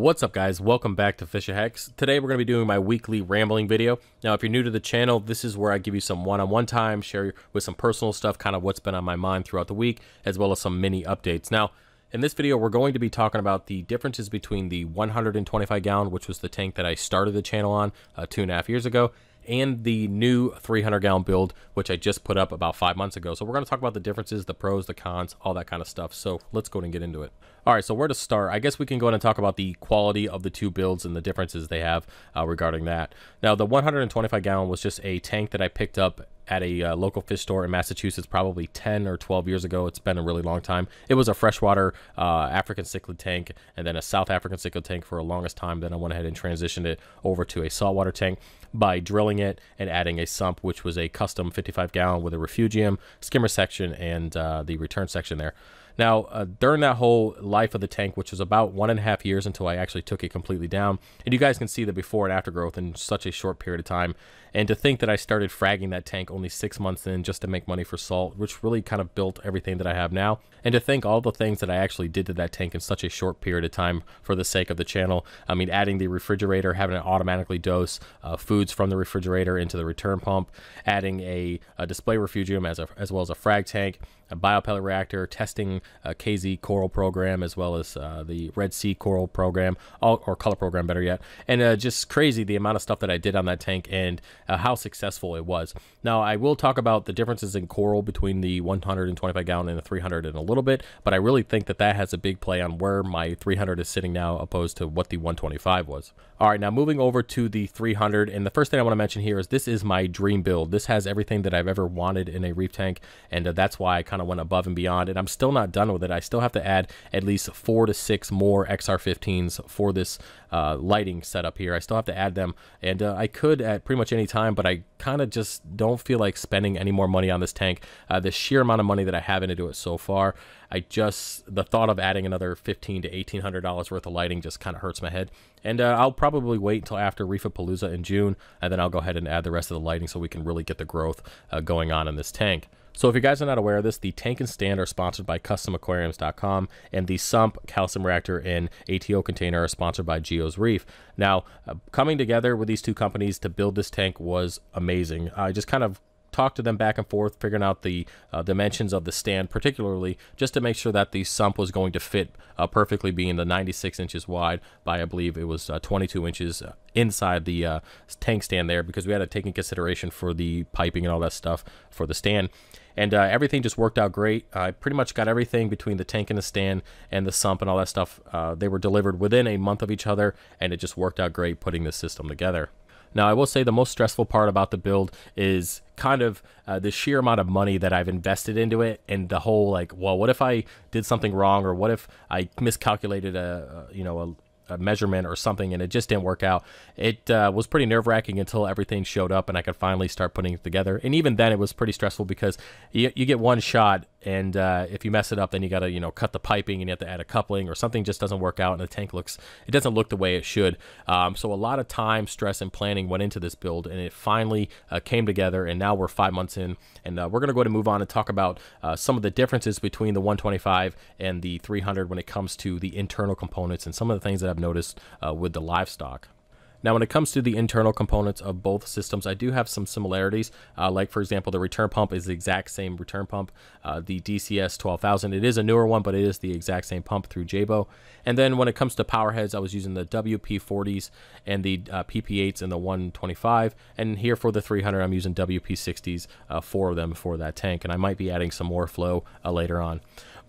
What's up, guys? Welcome back to FishOfHex. Today we're going to be doing my weekly rambling video. Now, if you're new to the channel, this is where I give you some one-on-one time, share with some personal stuff, kind of what's been on my mind throughout the week, as well as some mini updates. Now, in this video, we're going to be talking about the differences between the 125 gallon, which was the tank that I started the channel on 2.5 years ago, and the new 300 gallon build, which I just put up about 5 months ago. So we're going to talk about the differences, the pros, the cons, all that kind of stuff. So let's go ahead and get into it. All right, so where to start? I guess we can go ahead and talk about the quality of the two builds and the differences they have regarding that. Now, the 125 gallon was just a tank that I picked up at a local fish store in Massachusetts probably 10 or 12 years ago. It's been a really long time. It was a freshwater African cichlid tank and then a South African cichlid tank for the longest time. Then I went ahead and transitioned it over to a saltwater tank by drilling it and adding a sump, which was a custom 55 gallon with a refugium, skimmer section, and the return section there. Now, during that whole life of the tank, which was about 1.5 years until I actually took it completely down, and you guys can see the before and after growth in such a short period of time, and to think that I started fragging that tank only 6 months in just to make money for salt, which really kind of built everything that I have now, and to think all the things that I actually did to that tank in such a short period of time for the sake of the channel. I mean, adding the refrigerator, having it automatically dose foods from the refrigerator into the return pump, adding a display refugium as well as a frag tank, a biopellet reactor, testing a KZ coral program, as well as the Red Sea coral program, or color program, better yet. And just crazy the amount of stuff that I did on that tank and how successful it was. Now, I will talk about the differences in coral between the 125 gallon and the 300 in a little bit, but I really think that that has a big play on where my 300 is sitting now opposed to what the 125 was. All right, now moving over to the 300, and the first thing I want to mention here is this is my dream build. This has everything that I've ever wanted in a reef tank, and that's why I kind of went above and beyond, and I'm still not done with it. I still have to add at least 4 to 6 more XR15s for this lighting setup here. I still have to add them, and I could at pretty much any time, but I kind of just don't feel like spending any more money on this tank. The sheer amount of money that I have into it so far, the thought of adding another $1,500 to $1,800 worth of lighting just kind of hurts my head. And I'll probably wait until after Reefapalooza in June, and then I'll go ahead and add the rest of the lighting so we can really get the growth going on in this tank. So if you guys are not aware of this, the tank and stand are sponsored by CustomAquariums.com, and the sump, calcium reactor, and ATO container are sponsored by Geo's Reef. Now, coming together with these two companies to build this tank was amazing. I just kind of talked to them back and forth, figuring out the dimensions of the stand, particularly just to make sure that the sump was going to fit perfectly, being the 96 inches wide by, I believe it was 22 inches inside the tank stand there, because we had to take in consideration for the piping and all that stuff for the stand. And everything just worked out great. I pretty much got everything between the tank and the stand and the sump and all that stuff. They were delivered within a month of each other, and it just worked out great putting this system together. Now, I will say the most stressful part about the build is kind of the sheer amount of money that I've invested into it, and the whole, like, well, what if I did something wrong, or what if I miscalculated a measurement or something and it just didn't work out. It was pretty nerve-wracking until everything showed up and I could finally start putting it together. And even then it was pretty stressful, because you get one shot, and if you mess it up, then you got to cut the piping, and you have to add a coupling, or something just doesn't work out, and the tank doesn't look the way it should. So a lot of time, stress, and planning went into this build, and it finally came together, and now we're 5 months in, and we're going to go ahead and move on and talk about some of the differences between the 125 and the 300 when it comes to the internal components and some of the things that I've noticed with the livestock. Now, when it comes to the internal components of both systems, I do have some similarities. Like, for example, the return pump is the exact same return pump. The DCS 12,000, it is a newer one, but it is the exact same pump through Jabo. And then when it comes to power heads, I was using the WP40s and the PP8s in the 125. And here for the 300, I'm using WP60s, 4 of them for that tank. And I might be adding some more flow later on.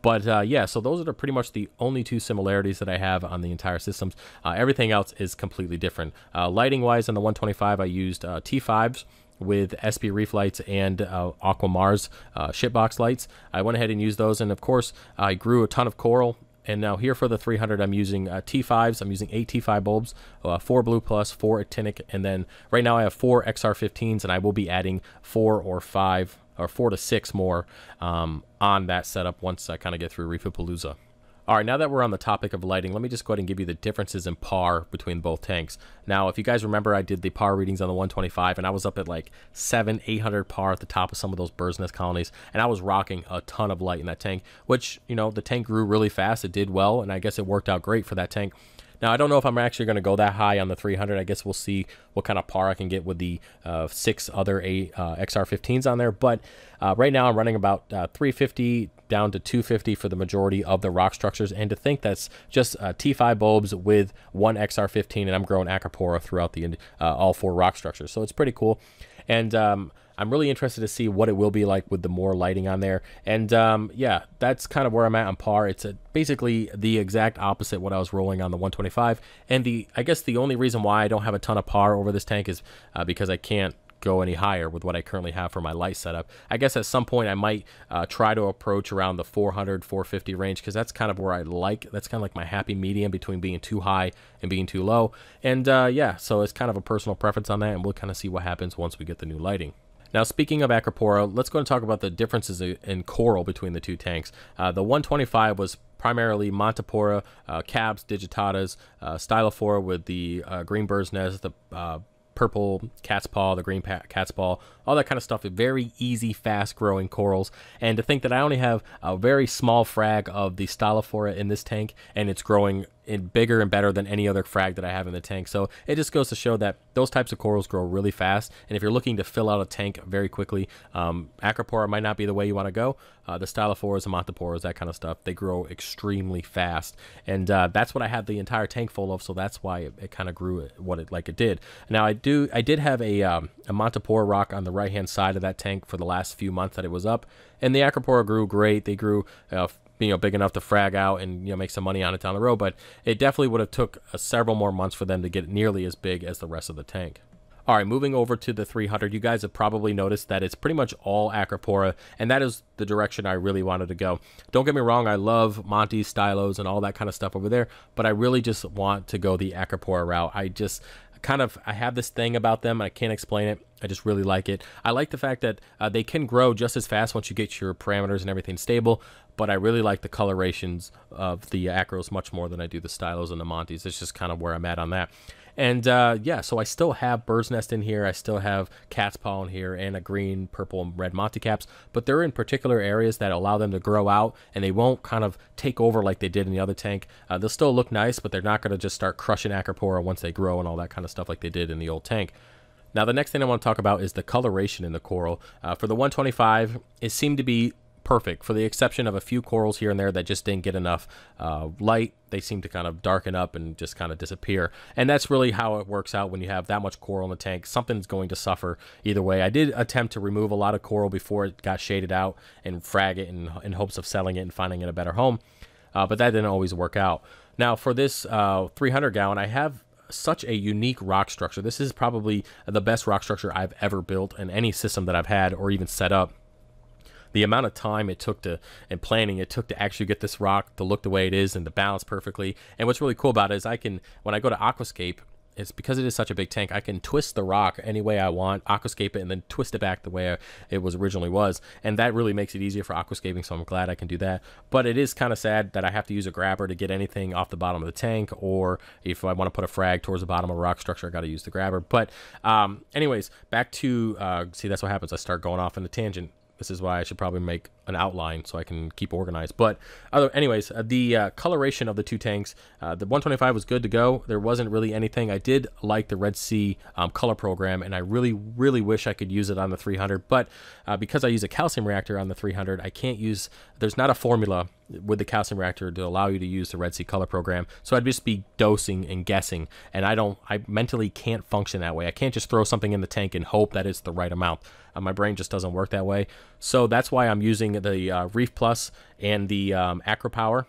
But yeah, so those are pretty much the only two similarities that I have on the entire systems. Everything else is completely different. Lighting-wise, on the 125, I used T5s with SP Reef lights and Aquamars shipbox lights. I went ahead and used those, and of course, I grew a ton of coral. And now here for the 300, I'm using T5s. I'm using 8 T5 bulbs, 4 Blue Plus, 4 Actinic, and then right now I have 4 XR15s, and I will be adding 4 or 5 or 4 to 6 more on that setup once I kind of get through Reefapalooza. All right, now that we're on the topic of lighting, let me just go ahead and give you the differences in PAR between both tanks. Now, if you guys remember, I did the PAR readings on the 125, and I was up at like 700-800 PAR at the top of some of those bird's nest colonies, and I was rocking a ton of light in that tank, which, the tank grew really fast. It did well, and I guess it worked out great for that tank. Now, I don't know if I'm actually going to go that high on the 300. I guess we'll see what kind of par I can get with the 6 other XR15s on there. But right now I'm running about 350 down to 250 for the majority of the rock structures. And to think that's just T5 bulbs with 1 XR15, and I'm growing Acropora throughout the all 4 rock structures. So it's pretty cool. And I'm really interested to see what it will be like with the more lighting on there. And yeah, that's kind of where I'm at on par. It's basically the exact opposite what I was rolling on the 125. And I guess the only reason why I don't have a ton of par over this tank is because I can't go any higher with what I currently have for my light setup. I guess at some point I might try to approach around the 400, 450 range, because that's kind of where that's kind of like my happy medium between being too high and being too low. And yeah, so it's kind of a personal preference on that, and we'll kind of see what happens once we get the new lighting. Now, speaking of Acropora, let's go and talk about the differences in coral between the two tanks. The 125 was primarily Montipora, Cabs, Digitatas, Stylophora with the green bird's nest, the purple cat's paw, the green cat's paw, all that kind of stuff. Very easy, fast-growing corals. And to think that I only have a very small frag of the Stylophora in this tank, and it's growing bigger and better than any other frag that I have in the tank. So it just goes to show that those types of corals grow really fast. And if you're looking to fill out a tank very quickly, Acropora might not be the way you want to go. The Stylophoras and Montiporas, that kind of stuff, they grow extremely fast. And that's what I had the entire tank full of, so that's why it kind of grew like it did. Now, I did have a Montipora rock on the right-hand side of that tank for the last few months that it was up. And the Acropora grew great. They grew big enough to frag out and make some money on it down the road, but it definitely would have took several more months for them to get nearly as big as the rest of the tank. All right, moving over to the 300, you guys have probably noticed that it's pretty much all Acropora, and that is the direction I really wanted to go. Don't get me wrong, I love Monty's, Stylos, and all that kind of stuff over there, but I really just want to go the Acropora route. I have this thing about them. I can't explain it. I just really like it. I like the fact that they can grow just as fast once you get your parameters and everything stable, but I really like the colorations of the Acros much more than I do the Stylos and the Montes. It's just kind of where I'm at on that. And yeah, so I still have Bird's Nest in here. I still have Cat's Paw in here and a green, purple, and red Monty Caps, but they're in particular areas that allow them to grow out, and they won't kind of take over like they did in the other tank. They'll still look nice, but they're not going to just start crushing Acropora once they grow and all that kind of stuff like they did in the old tank. Now, the next thing I want to talk about is the coloration in the coral. For the 125, it seemed to be perfect, for the exception of a few corals here and there that just didn't get enough light. They seem to kind of darken up and just kind of disappear. And that's really how it works out when you have that much coral in the tank. Something's going to suffer either way. I did attempt to remove a lot of coral before it got shaded out and frag it in hopes of selling it and finding it a better home. But that didn't always work out. Now, for this 300 gallon, I have such a unique rock structure. This is probably the best rock structure I've ever built in any system that I've had or even set up. The amount of time it took and planning it took to actually get this rock to look the way it is and to balance perfectly. And what's really cool about it is when I go to aquascape, it's because it is such a big tank, I can twist the rock any way I want, aquascape it, and then twist it back the way it originally was. And that really makes it easier for aquascaping, so I'm glad I can do that. But it is kind of sad that I have to use a grabber to get anything off the bottom of the tank, or if I want to put a frag towards the bottom of a rock structure, I got to use the grabber. But anyways, back to, see, that's what happens. I start going off in a tangent. This is why I should probably make an outline so I can keep organized. But anyways, the coloration of the two tanks, the 125 was good to go. There wasn't really anything. I did like the Red Sea color program, and I really, really wish I could use it on the 300. But because I use a calcium reactor on the 300, I can't use, there's not a formula with the calcium reactor to allow you to use the Red Sea color program. So I'd just be dosing and guessing, and I mentally can't function that way. I can't just throw something in the tank and hope that it's the right amount. My brain just doesn't work that way. So that's why I'm using the Reef Plus and the Acro Power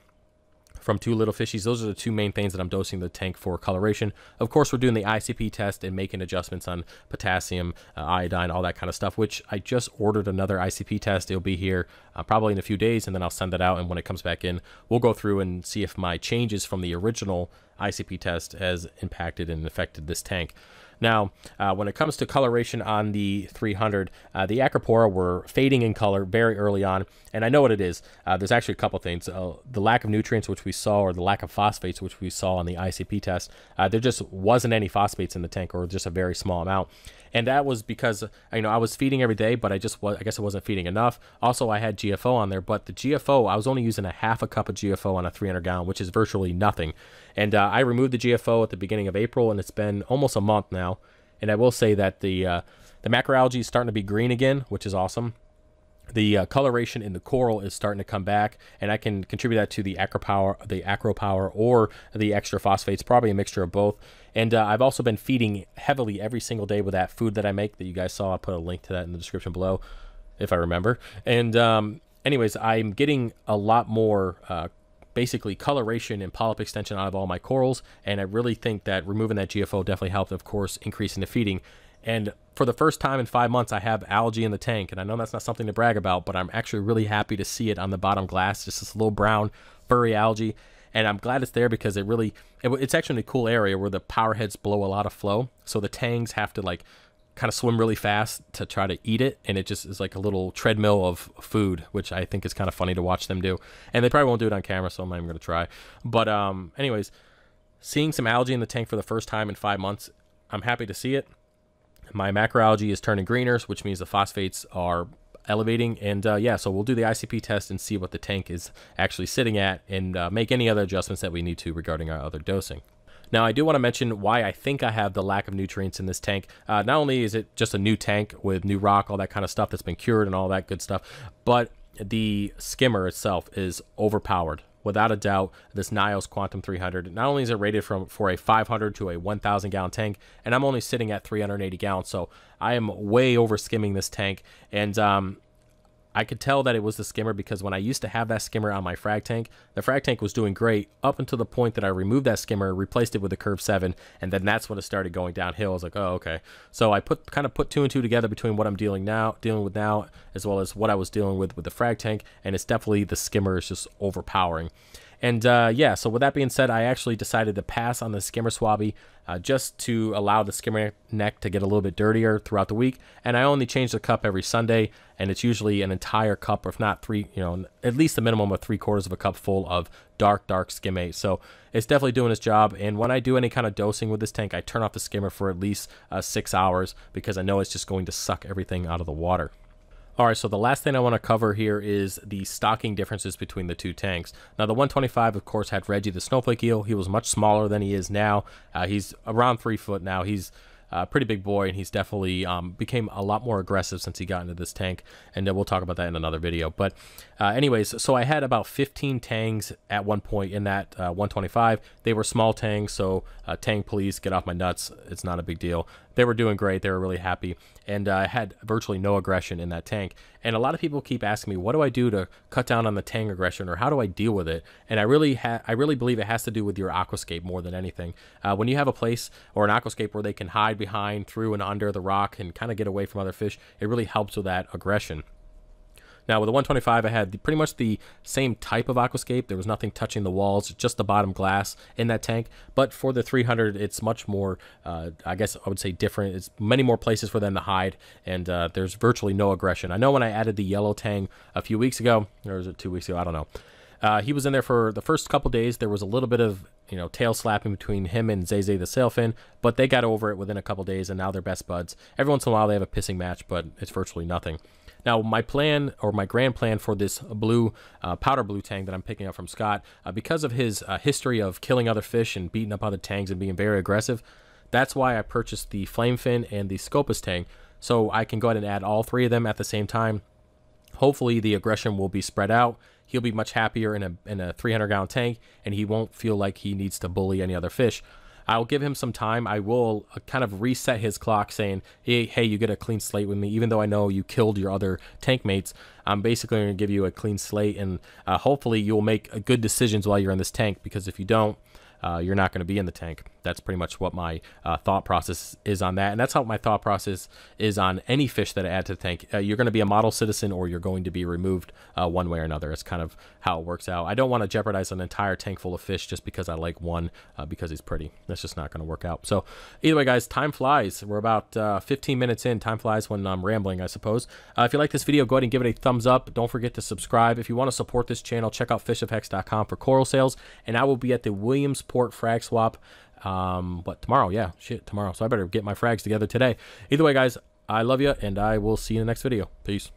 from Two Little Fishies. Those are the two main things that I'm dosing the tank for coloration. Of course, we're doing the ICP test and making adjustments on potassium, iodine, all that kind of stuff, which I just ordered another ICP test. It'll be here probably in a few days, and then I'll send it out, and when it comes back in, we'll go through and see if my changes from the original ICP test has impacted and affected this tank. Now, when it comes to coloration on the 300, the Acropora were fading in color very early on, and I know what it is. There's actually a couple things. The lack of nutrients, which we saw, or the lack of phosphates, which we saw on the ICP test. There just wasn't any phosphates in the tank, or just a very small amount. And that was because, you know, I was feeding every day, but I guess I wasn't feeding enough. Also, I had GFO on there, but the GFO, I was only using a half a cup of GFO on a 300 gallon, which is virtually nothing. And I removed the GFO at the beginning of April, and it's been almost a month now. And I will say that the macroalgae is starting to be green again, which is awesome. The coloration in the coral is starting to come back, and I can contribute that to the acropower or the extra phosphates, probably a mixture of both. And I've also been feeding heavily every single day with that food that I make that you guys saw. I'll put a link to that in the description below if I remember. And anyways, I'm getting a lot more basically coloration and polyp extension out of all my corals, and I really think that removing that GFO definitely helped, of course, increasing the feeding. And for the first time in 5 months, I have algae in the tank. And I know that's not something to brag about, but I'm actually really happy to see it on the bottom glass, just this little brown furry algae. And I'm glad it's there because it's actually in a cool area where the power heads blow a lot of flow. So the tangs have to like kind of swim really fast to try to eat it. And it just is like a little treadmill of food, which I think is kind of funny to watch them do. And they probably won't do it on camera, so I'm not even going to try. But anyways, seeing some algae in the tank for the first time in 5 months, I'm happy to see it. My macroalgae is turning greener, which means the phosphates are elevating. And yeah, so we'll do the ICP test and see what the tank is actually sitting at, and make any other adjustments that we need to regarding our other dosing. Now, I do want to mention why I think I have the lack of nutrients in this tank. Not only is it just a new tank with new rock, all that kind of stuff that's been cured and all that good stuff, but the skimmer itself is overpowered. Without a doubt, this Nios Quantum 300, not only is it rated for a 500 to a 1,000 gallon tank, and I'm only sitting at 380 gallons, so I am way over skimming this tank. And I could tell that it was the skimmer because when I used to have that skimmer on my frag tank, the frag tank was doing great up until the point that I removed that skimmer, replaced it with a Curve 7, and then that's when it started going downhill. I was like, oh, okay. So I kind of put two and two together between what I'm dealing with now, as well as what I was dealing with the frag tank, and it's definitely the skimmer is just overpowering. And yeah, so with that being said, I actually decided to pass on the skimmer swabby just to allow the skimmer neck to get a little bit dirtier throughout the week. And I only change the cup every Sunday, and it's usually an entire cup, or if not three, you know, at least a minimum of 3/4 of a cup full of dark skimmate. So it's definitely doing its job. And when I do any kind of dosing with this tank, I turn off the skimmer for at least 6 hours because I know it's just going to suck everything out of the water. All right, so the last thing I want to cover here is the stocking differences between the two tanks. Now, the 125, of course, had Reggie the snowflake eel. He was much smaller than he is now. He's around 3 foot now. He's a pretty big boy, and he's definitely became a lot more aggressive since he got into this tank, and we'll talk about that in another video. But anyways, so I had about 15 tangs at one point in that 125. They were small tangs, so tang, please get off my nuts. It's not a big deal. They were doing great. They were really happy, and I had virtually no aggression in that tank. And a lot of people keep asking me, what do I do to cut down on the tang aggression, or how do I deal with it? And I really believe it has to do with your aquascape more than anything. When you have a place or an aquascape where they can hide behind, through, and under the rock and kind of get away from other fish, it really helps with that aggression. Now, with the 125, I had pretty much the same type of aquascape. There was nothing touching the walls, just the bottom glass in that tank. But for the 300, it's much more, I guess I would say different. It's many more places for them to hide, and there's virtually no aggression. I know when I added the yellow tang a few weeks ago, or was it 2 weeks ago? I don't know. He was in there for the first couple days. There was a little bit of, you know, tail slapping between him and Zay the sailfin, but they got over it within a couple days, and now they're best buds. Every once in a while they have a pissing match, but it's virtually nothing. Now, my plan, or my grand plan for this blue, powder blue tang that I'm picking up from Scott, because of his history of killing other fish and beating up other tangs and being very aggressive, that's why I purchased the flame fin and the Scopus tang, so I can go ahead and add all three of them at the same time. Hopefully the aggression will be spread out. He'll be much happier in a 300-gallon tank, and he won't feel like he needs to bully any other fish. I'll give him some time. I will kind of reset his clock saying, hey, you get a clean slate with me. Even though I know you killed your other tank mates, I'm basically going to give you a clean slate, and hopefully you'll make good decisions while you're in this tank, because if you don't, you're not going to be in the tank. That's pretty much what my thought process is on that. And that's how my thought process is on any fish that I add to the tank. You're going to be a model citizen, or you're going to be removed one way or another. It's kind of how it works out. I don't want to jeopardize an entire tank full of fish just because I like one because he's pretty. That's just not going to work out. So either way, guys, time flies. We're about 15 minutes in. Time flies when I'm rambling, I suppose. If you like this video, go ahead and give it a thumbs up. Don't forget to subscribe. If you want to support this channel, check out FishOfHex.com for coral sales. And I will be at the Williamsport Frag Swap What, tomorrow? Yeah, shit, tomorrow. So I better get my frags together today. Either way, guys, I love you, and I will see you in the next video. Peace.